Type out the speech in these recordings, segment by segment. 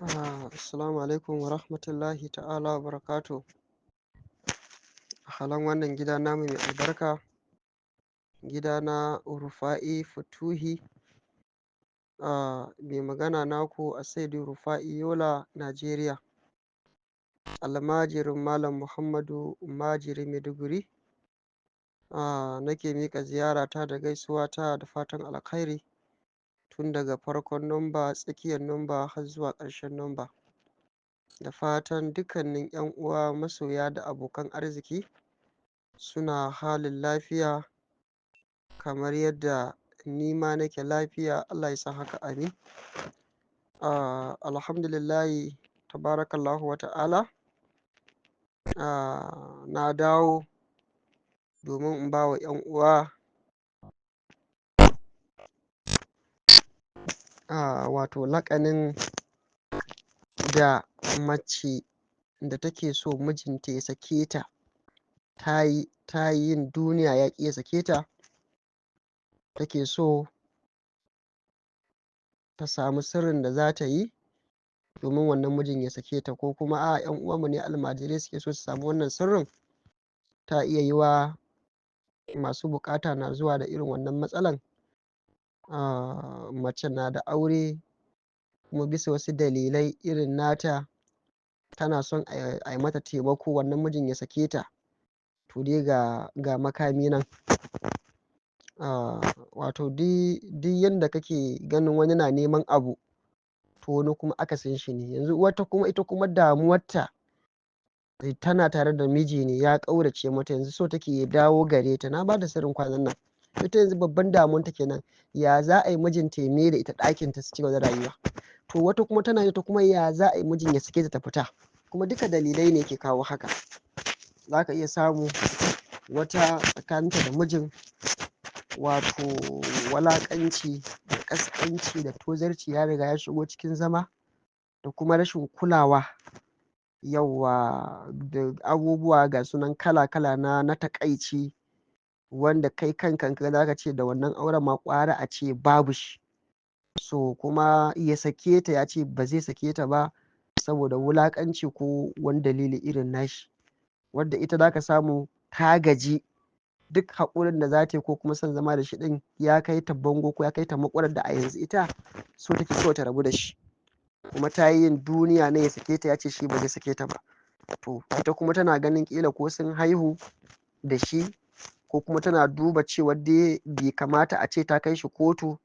Assalamu alaikum wa rahmatullahi ta'ala wa barakatu. Halan wannan gida namu mai albarka, gida na Rufa'i Futuhi, mai magana naku a Saidu Rufa'i Yola, Najeriya. Almajirin Malam Muhammadu Majiri Maiduguri. Nake miƙa ziyarata da gaisuwata da fatan alkhairi tun daga farkon numba, tsakiyar numba har zuwa ƙarshen numba. Da fatan dukkanin 'yan uwa masoya da abokan arziki suna halin lafiya kamar yadda ni ma nake lafiya. Allah ya sa haka, amin. Alhamdulillahi tabarakallahu wa ta'ala. Na dawo domin in ba wa 'yan uwa wato laƙanin da mace da take so mijinta ya sake ta, ta yi yin duniya ya ƙi ya sake ta, take so ta samu sirrin da za ta yi domin wannan mijin ya sake ta, ko kuma 'yan uwanmu ne almajirai suke so su samu wannan sirrin. Ta iya yi wa masu bukata na zuwa da irin wannan matsalan. Mace na da aure kuma bisa wasu dalilai irin nata tana son a yi mata taimako wannan mijin ya sake ta, to dai ga makami nan. Wato duk yadda kake ganin wani na neman abu, to wani kuma akasin shi ne. Yanzu wata kuma ita kuma damuwarta tana tare da miji ne ya ƙaurace mata, yanzu so take ya dawo gare ta. Na ba da sirrin kwanan nan, ita yanzu babban damuwarta kenan ya za a yi mijinta ya mai da ita ɗakin ta su ci gaba da rayuwa. To wata kuma tana ita kuma ya za a yi mijin ya sake ta fita, kuma duka dalilai ne ke kawo haka. Za ka iya samu wata tsakaninta da mijin wato walaƙanci da ƙasƙanci da tozarci ya riga ya shigo cikin zama, da kuma rashin kulawa yauwa da abubuwa ga sunan kala-kala na takaici, wanda kai kanka za ka ce da wannan auren ma ƙwara a ce babu shi. So kuma ya sake ta, ya ce ba zai sake ta ba saboda wulaƙanci ko wani dalili irin nashi, wadda ita za ka samu ta gaji duk haƙurin da za ta yi ko kuma son zama da shi ɗin ya kai ta bango ko ya kai ta maƙurar da a yanzu ita so take so ta rabu da shi, kuma ta yi yin duniya na ya sake ta, ya ce shi ba zai sake ta ba. To ita kuma tana ganin ƙila ko sun haihu da shi, ko kuma tana duba cewa dai bai kamata a ce ta kai shi kotu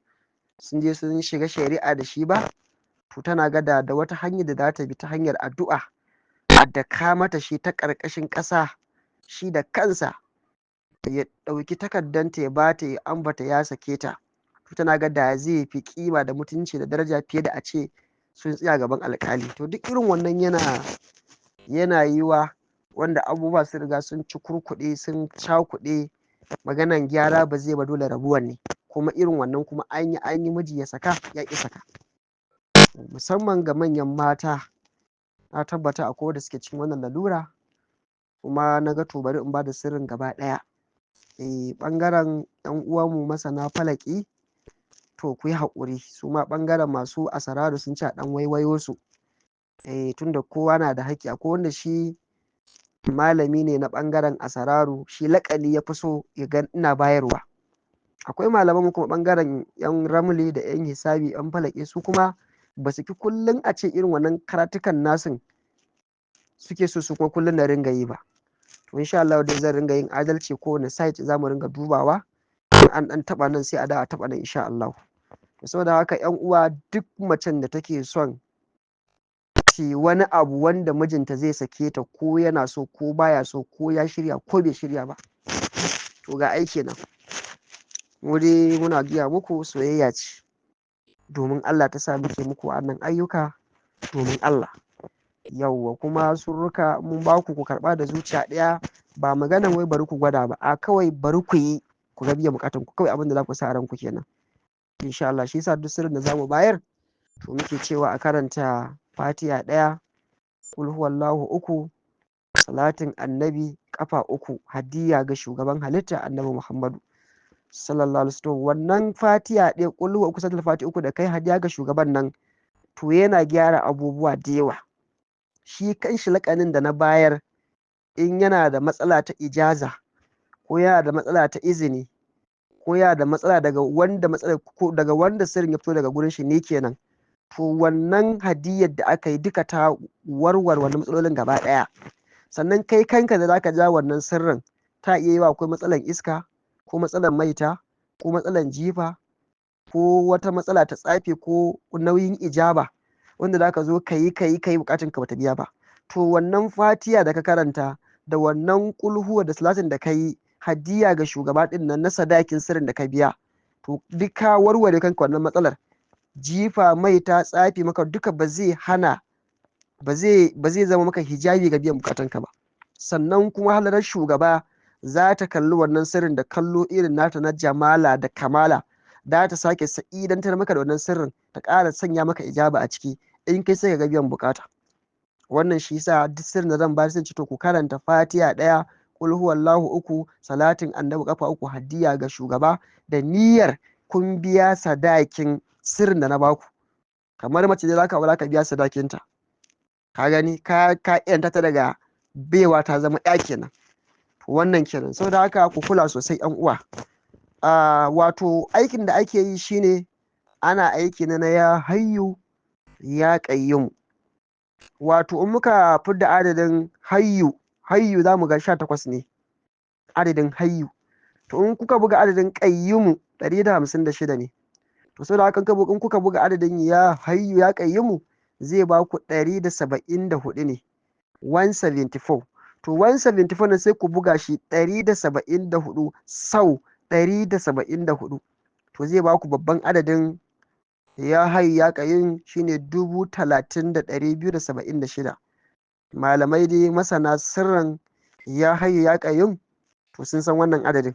sun je sun shiga shari'a da shi ba. To tana gada da wata hanyar da za ta bi ta hanyar addu'a a daka mata shi ta ƙarƙashin ƙasa, shi da kansa ya ɗauki takardanta ya bata ya ambata ya sake ta. To tana ga da zai fi kima da mutunci da daraja fiye da a ce sun tsaya gaban alƙali. To duk irin wannan yana yiwa wanda abubuwa sun riga sun ci kurkuɗe sun cakuɗe, maganan gyara ba zai ba, dole rabuwan ne. Kuma irin wannan kuma an yi miji ya saka ya ƙi saka, musamman ga manyan mata. Na tabbata akwai wanda suke cikin wannan lalura, kuma na ga to bari in ba da sirrin gaba ɗaya. Ɓangaren 'yan uwanmu masana falaki, to ku yi haƙuri, su ma ɓangaren masu asararu sun ci a ɗan waiwayo su. Tunda kowa na da haƙƙi, akwai wanda shi malami ne na ɓangaren asararu, shi laƙani ya fi so ya ga ina bayarwa. Akwai malaman kuma ɓangaren 'yan ramli da 'yan hisabi 'yan falaki, su kuma ba su fi kullum a ce irin wannan karatukan nasin suke so su kuma kullum na ringa yi ba. To insha Allah dai zan ringa yin adalci, kowane site za mu ringa dubawa, in an ɗan taɓa nan sai a da a taɓa nan insha Allah. Saboda haka 'yan uwa, duk macen da take son ci wani abu wanda mijinta zai sake ta, ko yana so ko baya so, ko ya shirya ko bai shirya ba, to ga aiki nan. Mu dai muna gaya muku soyayya ce domin Allah ta sa muke muku wannan ayyuka domin Allah. Yauwa kuma surruka mun ba ku karɓa da zuciya ɗaya, ba maganan wai bari ku gwada ba, a kawai bari ku yi ku ga biyan bukatun ku, kawai abin da za ku sa ranku kenan insha Allah. Shi yasa duk sirrin da zamu bayar to muke cewa a karanta Fatiha 1, Qul huwallahu 3, salatin annabi kafa 3, hadiya ga shugaban halitta annabi Muhammadu sallallahu alaihi wasallam. Wannan Fatiha 1, Qul huwa 3, salatul Fatiha 3 da kai hadiya ga shugaban nan, to yana gyara abubuwa da yawa. Shi kanshi laƙanin da na bayar, in yana da matsala ta ijaza ko yana da matsala ta izini ko yana da matsala daga wanda sirrin ya fito daga gurin shi ne kenan, to wannan hadiyar da aka yi duka ta warware wannan matsalolin gaba ɗaya. Sannan kai kanka da zaka ja wannan sirrin, ta iya yiwa akwai matsalan iska ko matsalan maita ko matsalan jifa ko wata matsala ta tsafi ko nauyin ijaba wanda zaka zo kayi bukatun ka bata biya ba. To wannan fatiya da ka karanta da wannan kulhuwa da salatin da kai hadiya ga shugaba din nan na sadakin sirrin da ka biya, to duk ka warware kanka wannan matsalar. Jifa, maita, tsafi maka duka ba zai zama maka hijabi ga biyan bukatunka ba. Sannan kuma halarar shugaba za ta kalli wannan sirrin da kallo irin nata na jamala da kamala, da ta sake sa'idantar maka da wannan sirrin ta ƙara sanya maka ijaba a ciki, in kai sai ka ga biyan bukata. Wannan shi yasa duk sirrin da zan bayar sai ce to ku karanta Fatiha 1, Qul huwallahu 3, salatin annabi kafa 3 hadiya ga shugaba da niyyar kun biya sadakin sirrin da na baku. Kamar mace da zaka aura ka biya sadakinta, ka gani ka yanta ta daga baiwa ta zama ya kenan. Wannan kenan. Saboda haka ku kula sosai yan uwa. Wato aikin da ake yi shine ana aiki na ya hayyu ya qayyum. Wato in muka fidda adadin hayyu za mu ga 18 ne adadin hayyu. To in kuka buga adadin qayyum 156 ne. To saboda haka in kuka buga adadin ya hayyu ya qayyum zai ba ku 174 ne, 174. To 174 ne sai ku buga shi 174 sau 174, to zai ba ku babban adadin ya hayyu ya qayyum shine 30,276. Malamai dai masana sirrin ya hayyu ya qayyum to sun san wannan adadin.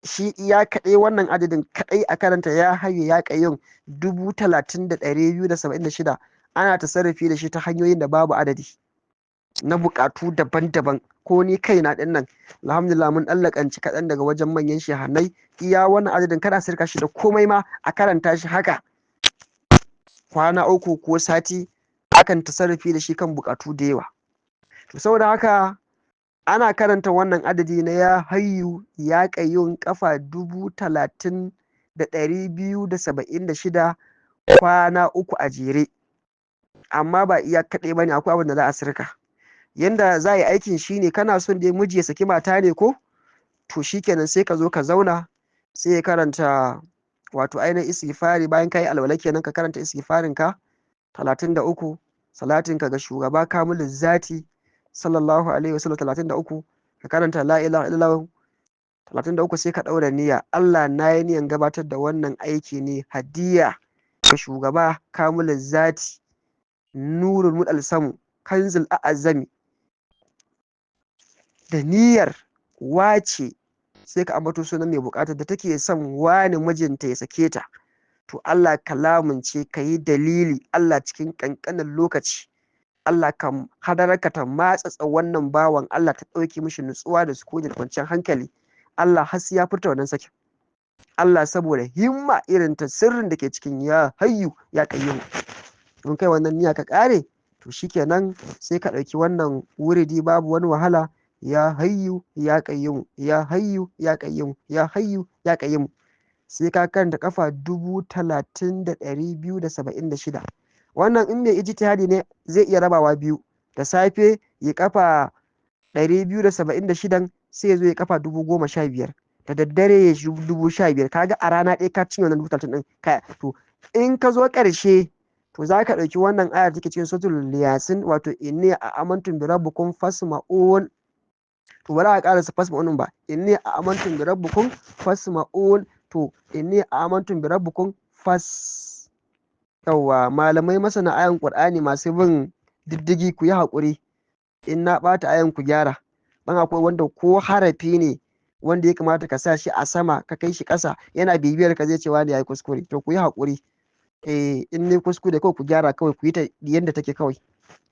Shi iya kaɗai wannan adadin kaɗai a karanta ya hayyu ya qayyum 30,276 ana tasarrufi da shi ta hanyoyin da babu adadi na buƙatu daban-daban. Ko ni kaina ɗin nan alhamdulillah mun ɗallakanci kaɗan daga wajen manyan shehannai, iya wannan adadin kana sirka shi da komai ma a karanta shi haka kwana 3 ko sati, akan tasarrufi da shi kan buƙatu da yawa. To saboda haka ana karanta wannan adadi na ya hayyu ya qayyum kafa 30,276 kwana 3 a jere. Amma ba iya kaɗai bane, akwai abin da za a sirka. Yanda za a yi aikin shine kana son dai miji ya saki mata ne ko, to shikenan sai ka zo ka zauna sai ya karanta wato ainihin istighfari. Bayan ka yi alwala kenan ka karanta istighfarin ka 33, salatin ka ga shugaba kamilul zati sallallahu alaihi wasallam 33, ka karanta la ilaha illallah 33, sai ka daura niyya. Allah na yi niyyan gabatar da wannan aiki ne hadiya ga shugaba kamilul zati nurul mudalsamu kanzul a'azami, da niyyar wace sai ka ambato sunan mai bukatar da take son wani mijinta ya sake ta. To Allah ka lamunce ka yi dalili Allah cikin kankanin lokaci, Allah ka hadararka ta matsatsa wannan bawan Allah ta ɗauki mishi nutsuwa da sukuni da kwanciyar hankali. Allah har ya furta wannan sakin. Allah saboda himma irin ta sirrin da ke cikin ya hayyu ya qayyum. In kai wannan niyya ka kare, to shikenan sai ka ɗauki wannan wuridi babu wani wahala. Ya hayyu ya qayyum, ya hayyu ya qayyum, ya hayyu ya qayyum. Sai ka karanta kafa 30,276. Wannan in mai ijtihadi ne zai iya rabawa biyu, da safe ya kafa 276 sai ya zo ya kafa 15,000, da daddare ya shi 15,000. kaga a rana ɗaya ka cinye wannan 30 din ka. To in ka zo ƙarshe, to za ka ɗauki wannan ayar take cikin suratul yasin, wato inni amantum bi rabbikum fasma'un. To ba za a ƙarasa fasma'un ba, inni amantum bi rabbikum fasma'un. To inni amantum bi rabbikum fas. Yawwa malamai masana ayan Qur'ani masu bin diddigi ku yi haƙuri in na ɓata ayan ku gyara. Dan akwai wanda ko harafi ne wanda ya kamata ka sa shi a sama ka kai shi ƙasa yana bibiyar ka zai ce wani yayi kuskure. To ku yi haƙuri. In ne kuskure kawai ku gyara, kawai ku yi ta yanda take kawai.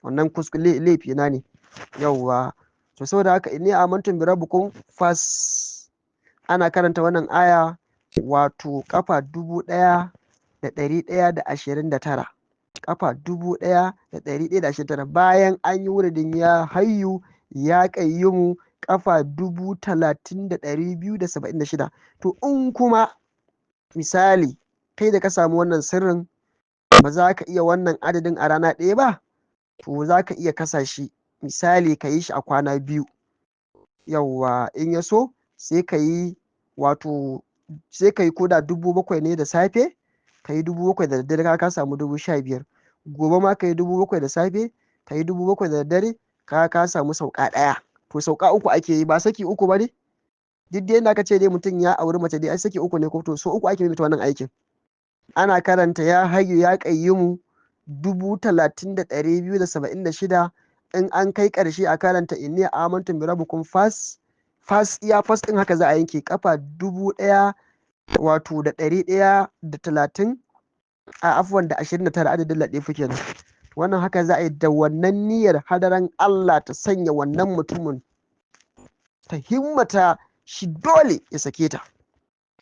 Wannan kuskure laifi na ne. Yawwa. To saboda haka inni amantum bi rabbikum fas, ana karanta wannan aya wato kafa 1129. kafa 1129 bayan an yi wuridin ya hayyu ya qayyumu kafa 30,276. to in kuma misali kai da ka samu wannan sirrin ba za ka iya wannan adadin a rana ɗaya ba, to za ka iya kasa shi misali ka yi shi a kwana biyu. Yawwa in ya so sai ka yi wato sai ka yi koda 7,000 ne da safe, ka yi 7,000 da daddare ka samu 15,000. Gobe ma ka yi 7,000 da safe, ka yi 7,000 da daddare ka samu sauka ɗaya. To sauka uku ake yi ba saki uku ba ne? Duk da yadda ka ce dai mutum ya auri mace dai ai saki uku ne ko to so uku ake mata wannan aikin. Ana karanta ya hayyu ya qayyumu 30,276 in an kai ƙarshe a karanta inni amantu bi rabbikum fas iya fas din haka za a yanke kafa 1,000 wato da 130 a afwan da 29 adadin latifu kenan. Wannan haka za a yi da wannan niyyar hadaran Allah ta sanya wannan mutumin ta himmata shi dole ya sake ta.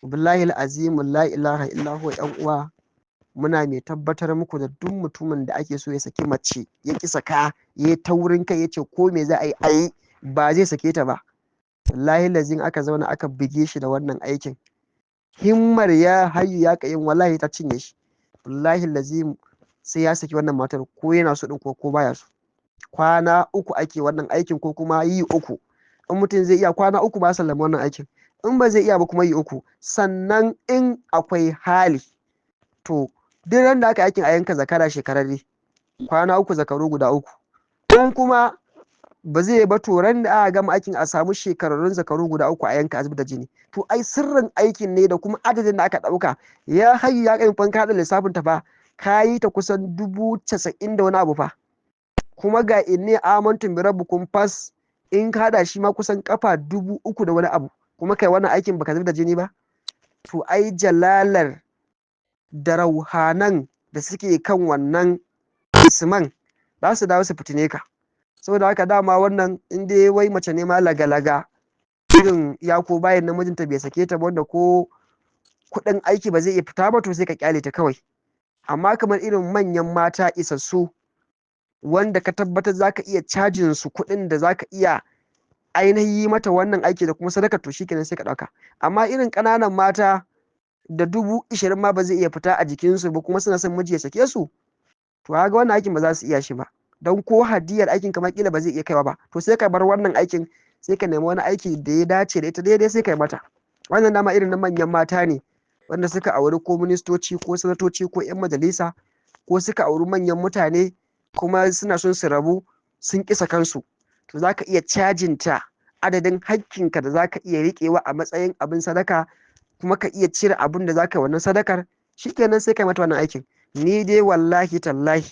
Billahi al'azim la ilaha illa huwa. yan uwa muna mai tabbatar muku da duk mutumin da ake so ya saki mace ya ki saka ya taurin kai ya ce ko me za a yi ba zai sake ta ba, wallahi lazim aka zauna aka bige shi da wannan aikin, himmar ya hayyu ya qayyum wallahi ta cinye shi. Wallahi lazim sai ya saki wannan matar ko yana so din ko baya so. Kwana uku ake wannan aikin ko kuma yi uku. In mutum zai iya kwana uku ba sallama wannan aikin, in ba zai iya ba kuma yi uku. Sannan in akwai hali to duk ran da aka aikin a yanka zakara shekararre, kwana uku zakaru guda uku. In kuma ba zai ba to ran da aka gama aikin a samu shekararrun zakaru guda uku a yanka a da jini. To ai sirrin aikin ne da kuma adadin da aka ɗauka. Ya hayyu ya qayyum fanka da lissafin ta fa ka yi ta kusan 90,000 da wani abu fa, kuma ga inni amantu bi rabbikum fas in ka hada shi ma kusan kafa 3,000 da wani abu, kuma kai wannan aikin baka zub da jini ba. To ai jalalar da rauhanan da suke kan wannan isman za su dawo su fitine ka. Saboda haka dama wannan in dai wai mace ne ma laga-laga irin ya ko bayan namijinta bai sake ta wanda ko kuɗin aiki ba zai iya fita ba to sai ka kyale ta kawai. Amma kamar irin manyan mata isassu wanda ka tabbatar za ka iya cajin su kuɗin da za ka iya ainihi mata wannan aiki da kuma sadaka to shikenan sai ka ɗauka. Amma irin ƙananan mata da 20,000 ma ba zai iya fita a jikinsu ba kuma suna son miji ya sake su, to ga wannan aikin ba za su iya shi ba, don ko hadiyar aikin kamar kila ba zai iya kaiwa ba. To sai ka bar wannan aikin sai ka nemi wani aiki da ya dace da ita daidai sai ka yi mata. Wannan dama irin na manyan mata ne wanda suka auri ko ministoci ko sanatoci ko 'yan majalisa ko suka auri manyan mutane kuma suna son su rabu sun kisa kansu, to za ka iya cajinta adadin hakkinka da za ka iya riƙewa a matsayin abin sadaka, kuma ka iya cire abin da za ka yi wannan sadakar, shikenan sai ka yi mata wannan aikin. Ni dai wallahi tallahi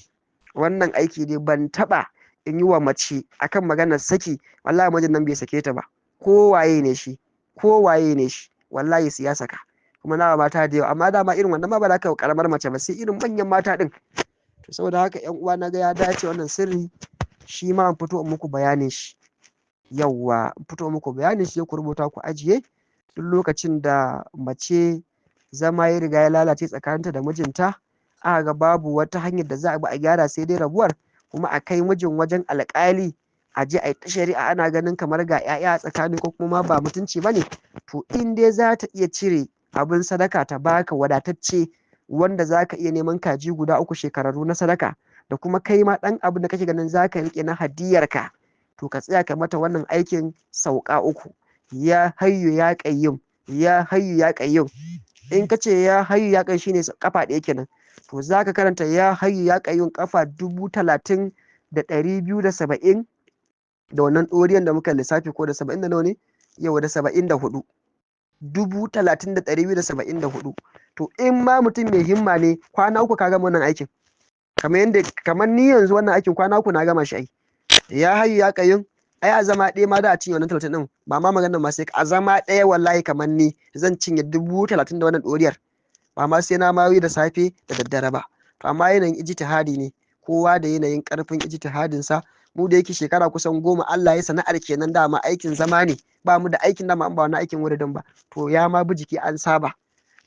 wannan aiki dai ban taɓa in yi wa mace akan maganar saki wallahi mijin nan bai sake ta ba, ko waye ne shi wallahi su ya saka, kuma na mata da yawa. Amma dama irin wannan ma ba za ka karamar mace ba sai irin manyan mata din. To saboda haka yan uwa na ga ya dace wannan sirri shi ma in fito in muku bayanin shi. Yawwa in fito muku bayanin shi ku rubuta ku ajiye. Duk lokacin da mace zama ya riga ya lalace tsakaninta da mijinta aka ga babu wata hanyar da za a bi a gyara sai dai rabuwar, kuma a kai mijin wajen alƙali a je a yi ta shari'a ana ganin kamar ga 'ya'ya a tsakani ko kuma ma ba mutunci ba ne, to in dai za ta iya cire abin sadaka ta baka wadatacce wanda za ka iya neman kaji guda 3 shekararru na sadaka da kuma kai ma ɗan abin da kake ganin za ka riƙe na hadiyarka, to ka tsaya ka mata wannan aikin sauka 3. Ya hayyu ya qayyum, ya hayyu ya qayyum. In ka ce ya hayyu ya qayyum shine kafa ɗaya kenan, to za ka karanta ya hayyu ya qayyum kafa 30,270 da wannan ɗoriyan da muka lissafi ko da 70 da nawa ne yau da 74, 30,274. to in ma mutum mai himma ne kwana 3 ka gama wannan aikin, kamar ni yanzu wannan aikin kwana 3 na gama shi ai. Ya hayyu ya qayyum ai a zama ɗaya ma da a cinye wannan 30 din, ba ma maganar ma sai a zama ɗaya wallahi kamar ni zan cinye 30,000 da wannan ɗoriyar, ba ma sai na ma yi da safe da daddare ba. To amma yanayin ijtihadi ne, kowa da yanayin karfin ijtihadin sa. Mu da yake shekara kusan 10 Allah ya sana'ar kenan dama aikin zama ne, ba mu da aikin dama an ba wani aikin wuridin ba, to ya ma bi jiki an saba.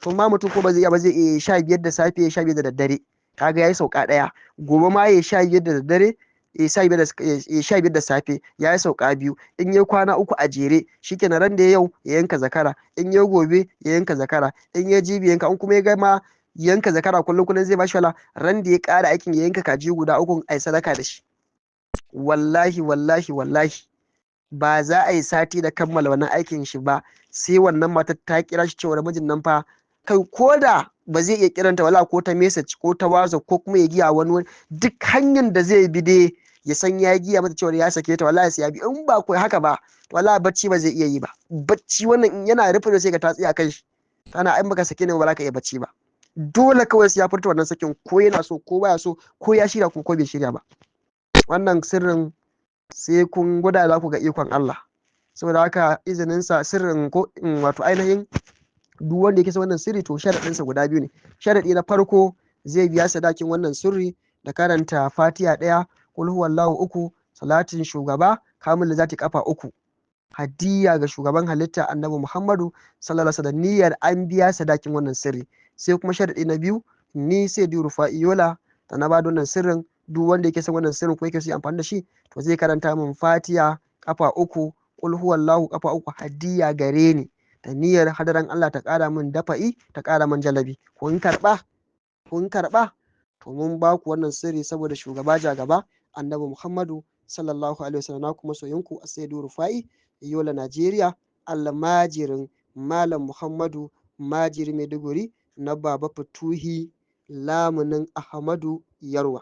To ma mutum ko ba zai iya 15 da safe 15 da daddare, kaga yayi sauka ɗaya. Gobe ma ya 15 da daddare, ya 15 da safe, ya yi sauka biyu. In ya kwana 3 a jere shikenan, ran da yau ya yanka zakara, in ya gobe ya yanka zakara, in ya jibi yanka. In kuma ya ga ma yanka zakara kullum kullum zai bashi wala, ran da ya ƙara aikin ya yanka kaji guda 3 ai sadaka da shi. Wallahi wallahi wallahi ba za a yi sati da kammala wannan aikin shi ba sai wannan matar ta kira shi cewa mijin nan fa kai, ko da ba zai iya kiranta wala ko ta message ko ta WhatsApp ko kuma ya giya wani duk hanyar da zai bi dai ya san ya giya mata cewa ya sake ta, wallahi sai ya bi. In ba ko haka ba wallahi bacci ba zai iya yi ba. Bacci wannan yana rufe da sai ka ta tsaya kan shi, kana in baka sake ne ba za ka iya bacci ba. Dole kawai sai ya furta wannan sakin, ko yana so ko baya so, ko ya shirya ko bai shirya ba. Wannan sirrin sai kun gwada za ku ga ikon Allah. Saboda haka izininsa sirrin ko wato ainihin duk wanda yake son wannan sirri to sharaɗinsa guda biyu ne. Sharaɗi na farko zai biya sadakin wannan sirri da karanta Fatiha 1, Qul huwallahu 3, salatin shugaba kamil zati kafa 3, hadiyya ga shugaban halitta Annabi Muhammadu sallallahu alaihi wasallam, niyyar an biya sadakin wannan sirri. Sai kuma sharaɗi na biyu, ni sai di Rufa'i Yola da na bada wannan sirrin, duk wanda yake son wannan sirrin ko yake so ya amfani da shi to zai karanta min Fatiha kafa 3, Qul huwallahu kafa 3, hadiyya gare ni da niyyar hadaran Allah ta ƙara min dafa'i, ta ƙara min jalabi. Kun karɓa to mun ba ku wannan sirri saboda shugaba jagaba Annabi Muhammadu sallallahu alaihi wasallam. Na kuma soyinku a Saidu Rufa'i Yola Najeriya, almajirin Malam Muhammadu Majiri Maiduguri na Baba Fatuhi lamunin Ahmadu Yarwa.